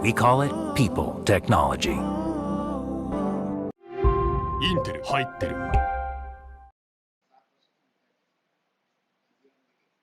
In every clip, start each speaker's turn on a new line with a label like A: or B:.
A: We call it people technology.
B: インテル入ってる。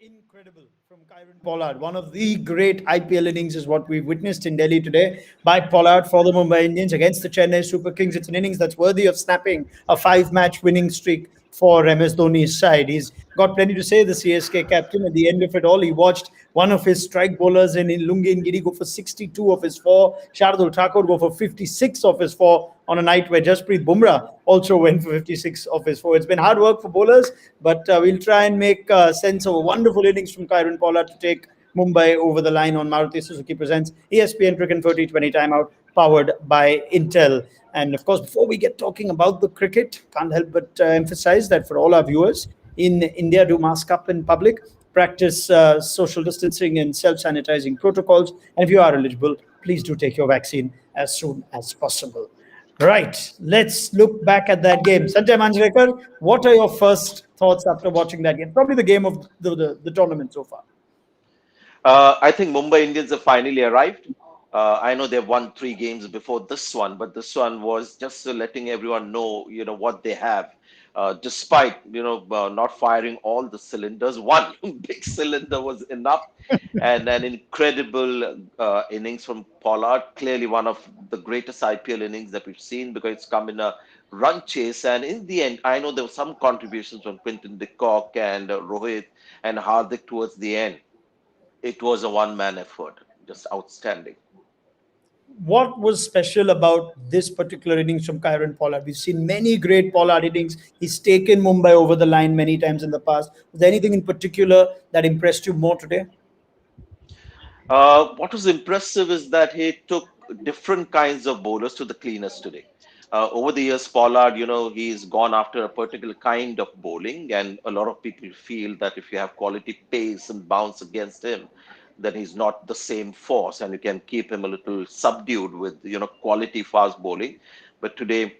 C: Incredible from Curran Pollard. One of the great IPL innings is what we've witnessed in Delhi today by Pollard for the Mumbai Indians against the Chennai Super Kings. It's an innings that's worthy of snapping a 5-match winning streak for MS Dhoni's side. He's got plenty to say, the CSK captain. At the end of it all, he watched one of his strike bowlers in Lungi Giri go for 62 of his 4, Shardul Thakur go for 56 of his 4 on a night where Jasprit Bumrah also went for 56 of his 4. It's been hard work for bowlers, but we'll try and make sense of a wonderful innings from Curran Pollard to take Mumbai over the line on Maruti Suzuki Presents ESPN Cricket for T20 Time Out, powered by Intel. And of course, before we get talking about the cricket, can't help but emphasize that for all our viewers in India, do mask up in public, practice social distancing and self-sanitizing protocols. And if you are eligible, please do take your vaccine as soon as possible. Right, let's look back at that game. Sanjay Manjrekar, what are your first thoughts after watching that game? Probably the game of the tournament so far.
D: I think Mumbai Indians have finally arrived. I know they've won 3 games before this one, but this one was just letting everyone know, what they have. Despite, not firing all the cylinders, one big cylinder was enough. And an incredible innings from Pollard, clearly one of the greatest IPL innings that we've seen, because it's come in a run chase. And in the end, I know there were some contributions from Quinton de Kock and Rohit and Hardik towards the end. It was a one-man effort, just outstanding.
C: What was special about this particular innings from Curran Pollard? We've seen many great Pollard innings. He's taken Mumbai over the line many times in the past. Was there anything in particular that impressed you more today?
D: What was impressive is that he took different kinds of bowlers to the cleaners today. Over the years, Pollard, he's gone after a particular kind of bowling, and a lot of people feel that if you have quality pace and bounce against him, then he's not the same force, and you can keep him a little subdued with, quality fast bowling. But today,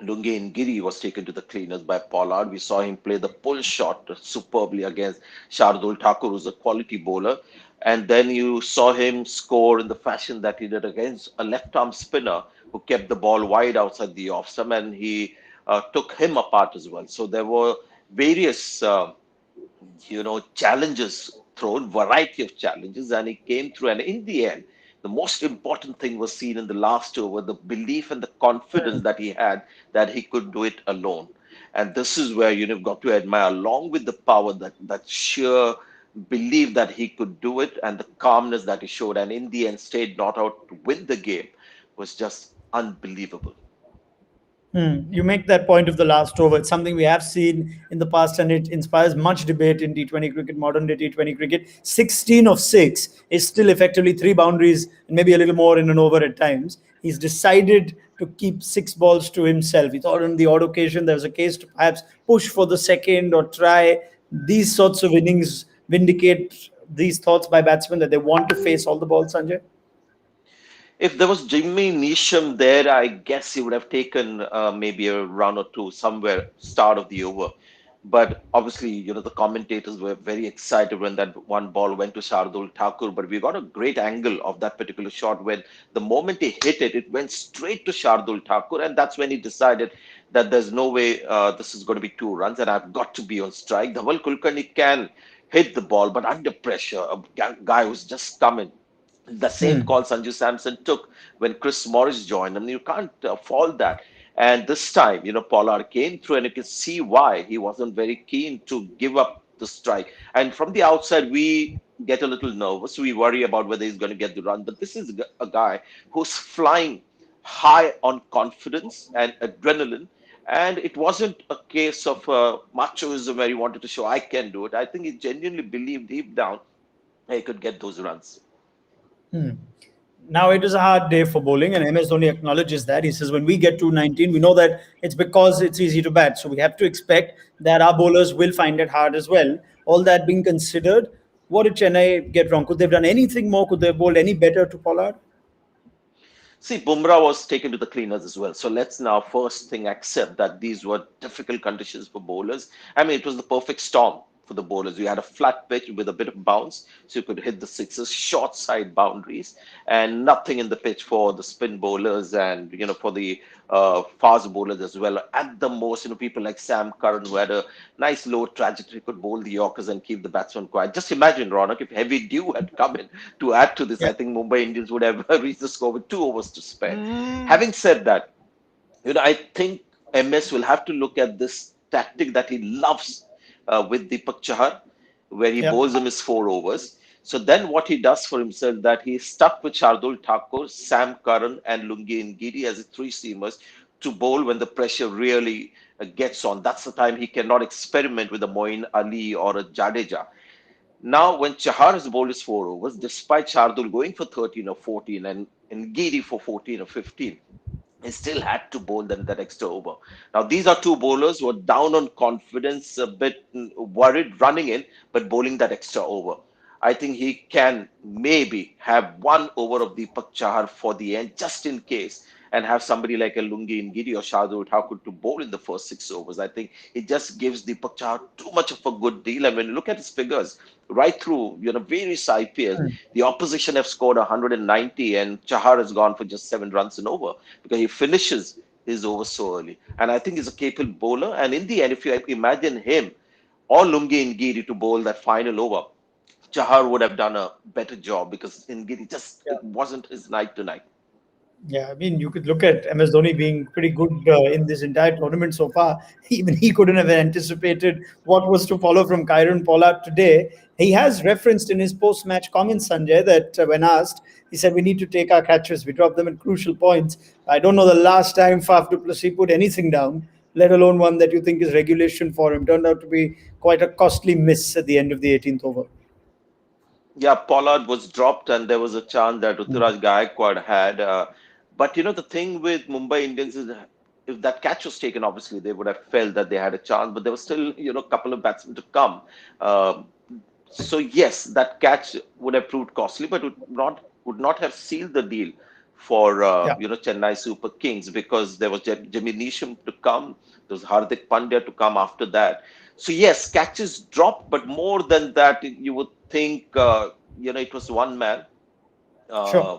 D: Lungi Giri was taken to the cleaners by Pollard. We saw him play the pull shot superbly against Shardul Thakur, who's a quality bowler. And then you saw him score in the fashion that he did against a left-arm spinner who kept the ball wide outside the off-stump, and he took him apart as well. So there were various, challenges thrown, variety of challenges, and he came through. And in the end, the most important thing was seen in the last over, the belief and the confidence that he had that he could do it alone. And this is where you've got to admire, along with the power, that sheer belief that he could do it, and the calmness that he showed, and in the end stayed not out to win the game, was just unbelievable.
C: You make that point of the last over. It's something we have seen in the past, and it inspires much debate in T20 cricket, modern day T20 cricket. 16 of 6 is still effectively 3 boundaries and maybe a little more in an over at times. He's decided to keep 6 balls to himself. He thought on the odd occasion there was a case to perhaps push for the second or try. These sorts of innings vindicate these thoughts by batsmen that they want to face all the balls, Sanjay?
D: If there was Jimmy Neesham there, I guess he would have taken maybe a run or two somewhere start of the over. But obviously, the commentators were very excited when that one ball went to Shardul Thakur. But we got a great angle of that particular shot when the moment he hit it, it went straight to Shardul Thakur. And that's when he decided that there's no way this is going to be 2 runs and I've got to be on strike. Dhaval Kulkarni can hit the ball, but under pressure, a guy who's just coming. The same call Sanju Samson took when Chris Morris joined him. You can't fault that. And this time, Pollard came through, and you can see why he wasn't very keen to give up the strike. And from the outside, we get a little nervous. We worry about whether he's going to get the run. But this is a guy who's flying high on confidence and adrenaline. And it wasn't a case of machoism where he wanted to show, I can do it. I think he genuinely believed deep down he could get those runs.
C: Now, it is a hard day for bowling, and MS Dhoni acknowledges that. He says, when we get to 19, we know that it's because it's easy to bat. So we have to expect that our bowlers will find it hard as well. All that being considered, what did Chennai get wrong? Could they have done anything more? Could they have bowled any better to Pollard?
D: See, Bumrah was taken to the cleaners as well. So let's now first thing accept that these were difficult conditions for bowlers. I mean, it was the perfect storm for the bowlers. You had a flat pitch with a bit of bounce, so you could hit the sixes, short side boundaries, and nothing in the pitch for the spin bowlers and for the fast bowlers as well. At the most, people like Sam Curran, who had a nice low trajectory, could bowl the Yorkers and keep the batsman quiet. Just imagine, Raunak, if heavy dew had come in to add to this,
C: Yeah.
D: I think Mumbai Indians would have reached the score with 2 overs to spare. Having said that, I think MS will have to look at this tactic that he loves with Deepak Chahar, where he
C: Yeah.
D: bowls him his 4 overs. So then what he does for himself, that he's stuck with Shardul Thakur, Sam Curran and Lungi Ngidi as his three seamers to bowl when the pressure really gets on. That's the time he cannot experiment with a Moeen Ali or a Jadeja. Now, when Chahar has bowled his 4 overs, despite Shardul going for 13 or 14 and Ngidi for 14 or 15, he still had to bowl them that extra over. Now, these are two bowlers who are down on confidence, a bit worried running in, but bowling that extra over. I think he can maybe have 1 over of Deepak Chahar for the end, just in case, and have somebody like a Lungi Ngidi or Shardul Thakur to bowl in the first 6 overs. I think it just gives Deepak Chahar too much of a good deal. And when you look at his figures, right through various IPLs, the opposition have scored 190 and Chahar has gone for just 7 runs and over because he finishes his over so early. And I think he's a capable bowler. And in the end, if you imagine him or Lungi Ngidi to bowl that final over, Chahar would have done a better job because Ngidi just
C: Yeah.
D: it wasn't his night tonight.
C: Yeah, I mean, you could look at MS Dhoni being pretty good in this entire tournament so far. Even he couldn't have anticipated what was to follow from Kyron Pollard today. He has referenced in his post-match comments, Sanjay, that when asked, he said, "We need to take our catches. We drop them at crucial points." I don't know the last time Faf du Plessis put anything down, let alone one that you think is regulation for him. Turned out to be quite a costly miss at the end of the 18th over.
D: Yeah, Pollard was dropped, and there was a chance that Ruturaj Gaikwad had. But the thing with Mumbai Indians is that if that catch was taken, obviously they would have felt that they had a chance. But there was still, a couple of batsmen to come. Uh, so yes, that catch would have proved costly, but would not have sealed the deal for
C: Yeah.
D: Chennai Super Kings because there was Jimmy Neesham to come, there was Hardik Pandya to come after that. So yes, catches dropped, but more than that, you would think it was one man.
C: Sure.
D: Uh,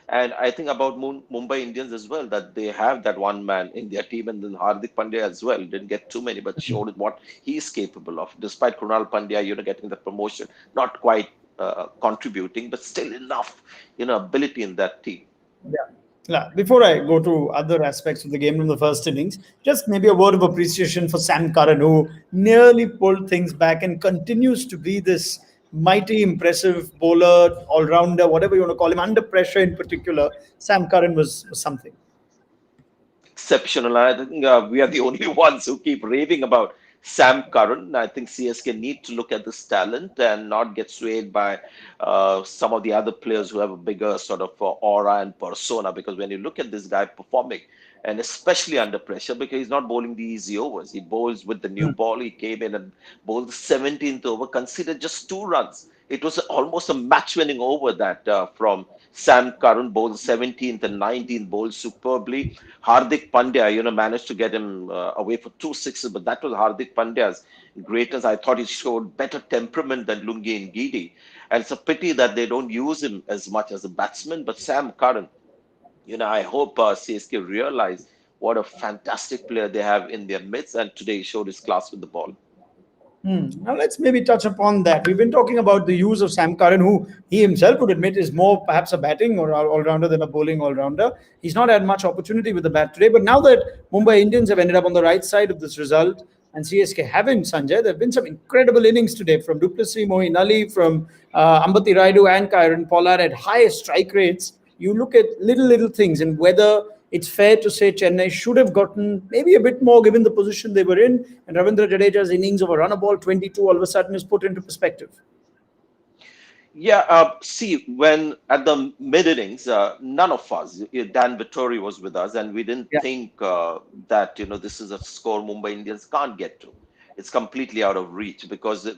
D: and I think about Mumbai Indians as well, that they have that one man in their team, and then Hardik Pandya as well. Didn't get too many, but showed what he is capable of. Despite Krunal Pandya, getting the promotion, not quite contributing, but still enough, ability in that team.
C: Yeah. Yeah. Before I go to other aspects of the game from the first innings, just maybe a word of appreciation for Sam Curran, who nearly pulled things back and continues to be this mighty impressive bowler, all rounder, whatever you want to call him, under pressure in particular. Sam Curran was something.
D: Exceptional. I think we are the only ones who keep raving about Sam Curran. I think CSK need to look at this talent and not get swayed by some of the other players who have a bigger sort of aura and persona. Because when you look at this guy performing, and especially under pressure, because he's not bowling the easy overs, he bowls with the new ball. He came in and bowled the 17th over, considered just 2 runs. It was almost a match-winning over that from Sam Curran bowled 17th and 19th bowled superbly. Hardik Pandya, managed to get him away for 2 sixes, but that was Hardik Pandya's greatness. I thought he showed better temperament than Lungi Ngidi. And it's a pity that they don't use him as much as a batsman. But Sam Curran, I hope CSK realize what a fantastic player they have in their midst. And today he showed his class with the ball.
C: Now let's maybe touch upon that. We've been talking about the use of Sam Curran, who he himself would admit is more perhaps a batting or all-rounder than a bowling all-rounder. He's not had much opportunity with the bat today, but now that Mumbai Indians have ended up on the right side of this result and CSK haven't, Sanjay, there have been some incredible innings today from Duplessis, Moeen Ali, from Ambati Raidu and Kyron Pollard at high strike rates. You look at little things and whether it's fair to say Chennai should have gotten maybe a bit more given the position they were in, and Ravindra Jadeja's innings of a run a ball 22 all of a sudden is put into perspective.
D: Yeah, see, when at the mid innings, none of us, Dan Vettori was with us, and we didn't
C: Yeah.
D: think that this is a score Mumbai Indians can't get to. It's completely out of reach because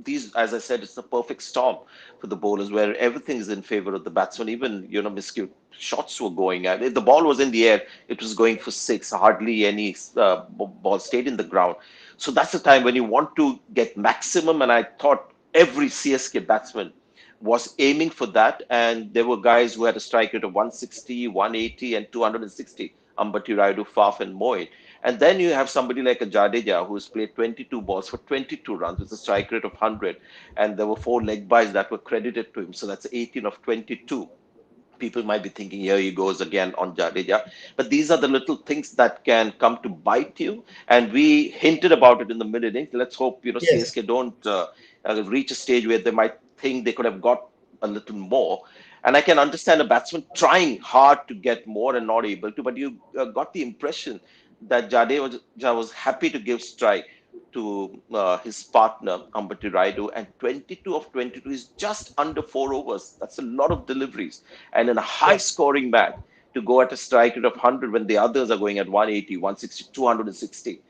D: these, as I said, it's the perfect storm for the bowlers where everything is in favor of the batsman. Even miscue shots were going at. If the ball was in the air, it was going for six. Hardly any ball stayed in the ground. So that's the time when you want to get maximum. And I thought every CSK batsman was aiming for that. And there were guys who had a strike rate of 160, 180, and 260. Ambati Rayudu, Faf, and Moin. And then you have somebody like a Jadeja who's played 22 balls for 22 runs with a strike rate of 100. And there were 4 leg-bys that were credited to him. So that's 18 of 22. People might be thinking, here he goes again on Jadeja. But these are the little things that can come to bite you. And we hinted about it in the mid innings. Let's hope,
C: Yes.
D: CSK don't reach a stage where they might think they could have got a little more. And I can understand a batsman trying hard to get more and not able to. But you got the impression that Jadeja was happy to give strike to his partner, Ambati Rayudu, and 22 of 22 is just under 4 overs. That's a lot of deliveries. And in a high scoring match, to go at a strike rate of 100 when the others are going at 180, 160, 260.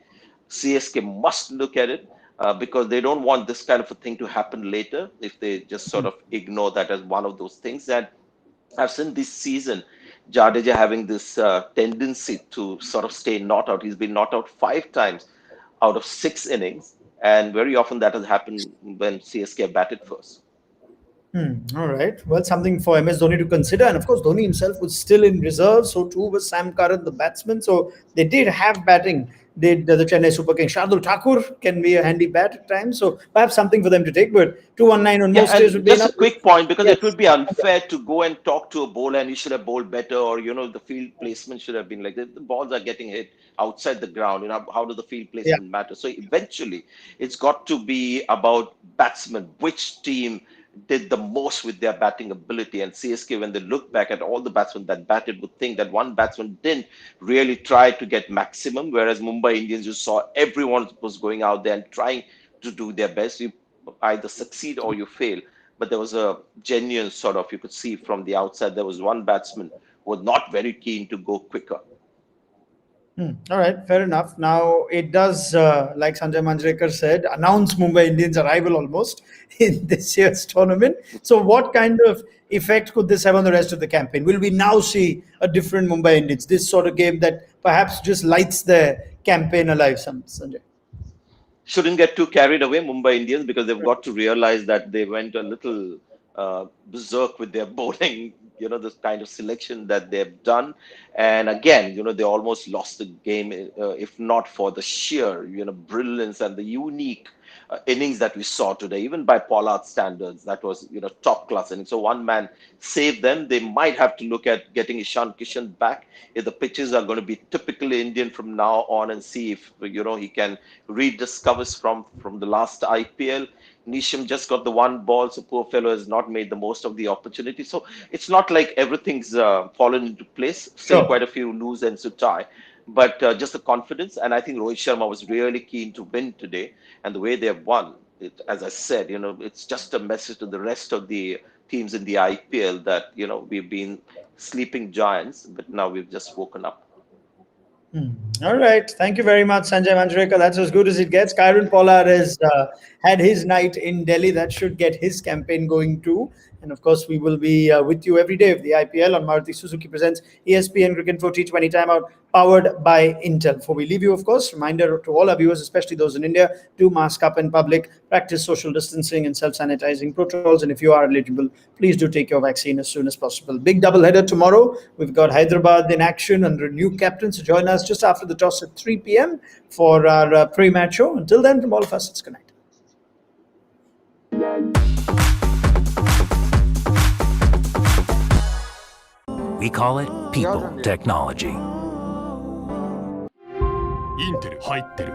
D: CSK must look at it because they don't want this kind of a thing to happen later if they just sort of ignore that as one of those things. And I've seen this season Jadeja having this tendency to sort of stay not out. He's been not out 5 times out of 6 innings, and very often that has happened when CSK batted first.
C: All right. Well, something for MS Dhoni to consider. And of course, Dhoni himself was still in reserve. So too was Sam Curran, the batsman. So they did have batting. Did the Chennai Super King Shardul Thakur can be a handy bat at times. So perhaps something for them to take. But 219 on
D: Yeah,
C: most days
D: and
C: would be
D: just a
C: enough.
D: quick point because it
C: Yes.
D: would be unfair to go and talk to a bowler and he should have bowled better, or the field placement should have been like this. The balls are getting hit outside the ground. How does the field
C: Yeah.
D: placement matter? So eventually, it's got to be about batsmen. Which team did the most with their batting ability? And CSK, when they look back at all the batsmen that batted, would think that one batsman didn't really try to get maximum, whereas Mumbai Indians, you saw everyone was going out there and trying to do their best. You either succeed or you fail. But there was a genuine sort of, you could see from the outside, there was one batsman who was not very keen to go quicker.
C: All right, fair enough. Now it does, like Sanjay Manjrekar said, announce Mumbai Indians' arrival almost in this year's tournament. So, what kind of effect could this have on the rest of the campaign? Will we now see a different Mumbai Indians? This sort of game that perhaps just lights their campaign alive, Sanjay.
D: Shouldn't get too carried away, Mumbai Indians, because they've got to realize that they went a little berserk with their bowling, this kind of selection that they've done. And again, they almost lost the game if not for the sheer, brilliance and the unique innings that we saw today, even by Pollard standards. That was, top class innings. So one man saved them. They might have to look at getting Ishan Kishan back if the pitches are going to be typically Indian from now on, and see if, he can rediscover from the last IPL. Nisham just got the one ball, so poor fellow has not made the most of the opportunity. So it's not like everything's fallen into place. Still
C: Sure.
D: quite a few loose ends to tie. But just the confidence, and I think Rohit Sharma was really keen to win today. And the way they have won, as I said, it's just a message to the rest of the teams in the IPL that, we've been sleeping giants, but now we've just woken up.
C: All right. Thank you very much, Sanjay Manjrekar. That's as good as it gets. Kyron Pollard has had his night in Delhi. That should get his campaign going too. And of course, we will be with you every day of the IPL on Maruti Suzuki Presents ESPN Cricket for T20 Time Out, powered by Intel. Before we leave you, of course, reminder to all our viewers, especially those in India, do mask up in public, practice social distancing and self-sanitizing protocols. And if you are eligible, please do take your vaccine as soon as possible. Big doubleheader tomorrow. We've got Hyderabad in action under a new captain. So join us just after the toss at 3 p.m. for our pre-match show. Until then, from all of us, it's good night.
A: We call it people technology.
B: インテル入ってる